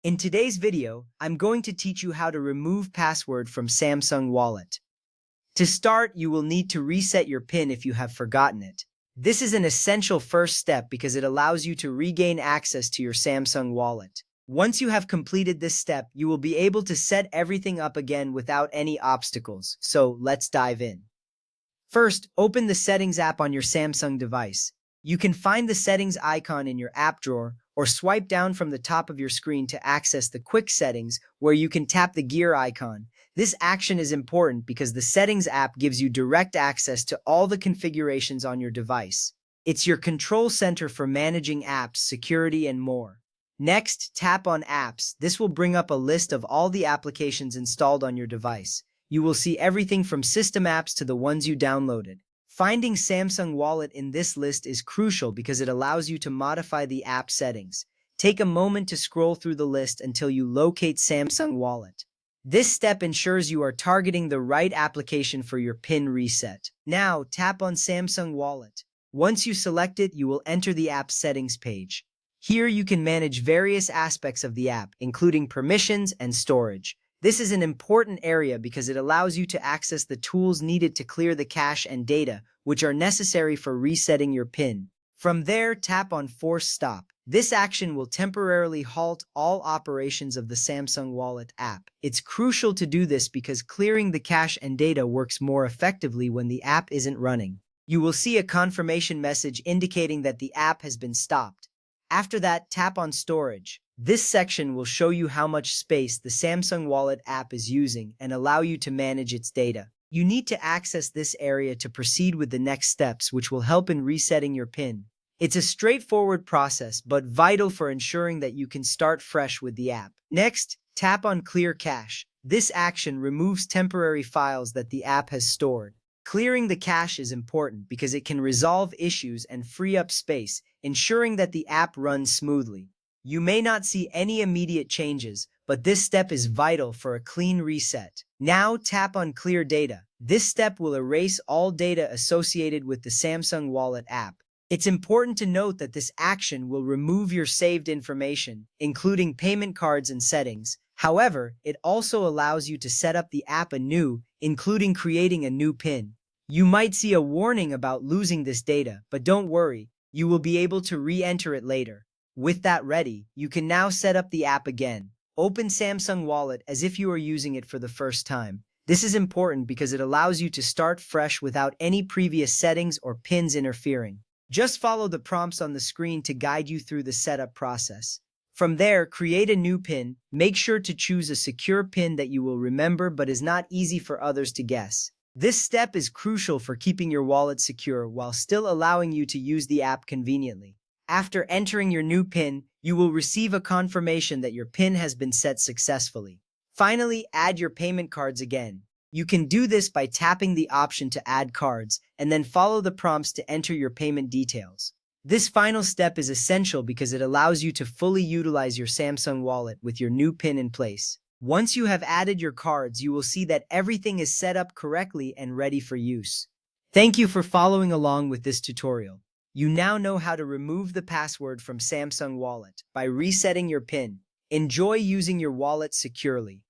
In today's video, I'm going to teach you how to remove password from Samsung Wallet. To start, you will need to reset your PIN if you have forgotten it. This is an essential first step because it allows you to regain access to your Samsung Wallet. Once you have completed this step, you will be able to set everything up again without any obstacles. So let's dive in. First, open the Settings app on your Samsung device. You can find the Settings icon in your app drawer or swipe down from the top of your screen to access the Quick Settings, where you can tap the gear icon. This action is important because the Settings app gives you direct access to all the configurations on your device. It's your control center for managing apps, security, and more. Next, tap on Apps. This will bring up a list of all the applications installed on your device. You will see everything from system apps to the ones you downloaded. Finding Samsung Wallet in this list is crucial because it allows you to modify the app settings. Take a moment to scroll through the list until you locate Samsung Wallet. This step ensures you are targeting the right application for your PIN reset. Now, tap on Samsung Wallet. Once you select it, you will enter the app settings page. Here you can manage various aspects of the app, including permissions and storage. This is an important area because it allows you to access the tools needed to clear the cache and data, which are necessary for resetting your PIN. From there, tap on Force Stop. This action will temporarily halt all operations of the Samsung Wallet app. It's crucial to do this because clearing the cache and data works more effectively when the app isn't running. You will see a confirmation message indicating that the app has been stopped. After that, tap on Storage. This section will show you how much space the Samsung Wallet app is using and allow you to manage its data. You need to access this area to proceed with the next steps, which will help in resetting your PIN. It's a straightforward process, but vital for ensuring that you can start fresh with the app. Next, tap on Clear Cache. This action removes temporary files that the app has stored. Clearing the cache is important because it can resolve issues and free up space, ensuring that the app runs smoothly. You may not see any immediate changes, but this step is vital for a clean reset. Now tap on Clear Data. This step will erase all data associated with the Samsung Wallet app. It's important to note that this action will remove your saved information, including payment cards and settings. However, it also allows you to set up the app anew, including creating a new PIN. You might see a warning about losing this data, but don't worry, you will be able to re-enter it later. With that ready, you can now set up the app again. Open Samsung Wallet as if you are using it for the first time. This is important because it allows you to start fresh without any previous settings or pins interfering. Just follow the prompts on the screen to guide you through the setup process. From there, create a new PIN. Make sure to choose a secure PIN that you will remember but is not easy for others to guess. This step is crucial for keeping your wallet secure while still allowing you to use the app conveniently. After entering your new PIN, you will receive a confirmation that your PIN has been set successfully. Finally, add your payment cards again. You can do this by tapping the option to add cards and then follow the prompts to enter your payment details. This final step is essential because it allows you to fully utilize your Samsung Wallet with your new PIN in place. Once you have added your cards, you will see that everything is set up correctly and ready for use. Thank you for following along with this tutorial. You now know how to remove the password from Samsung Wallet by resetting your PIN. Enjoy using your wallet securely.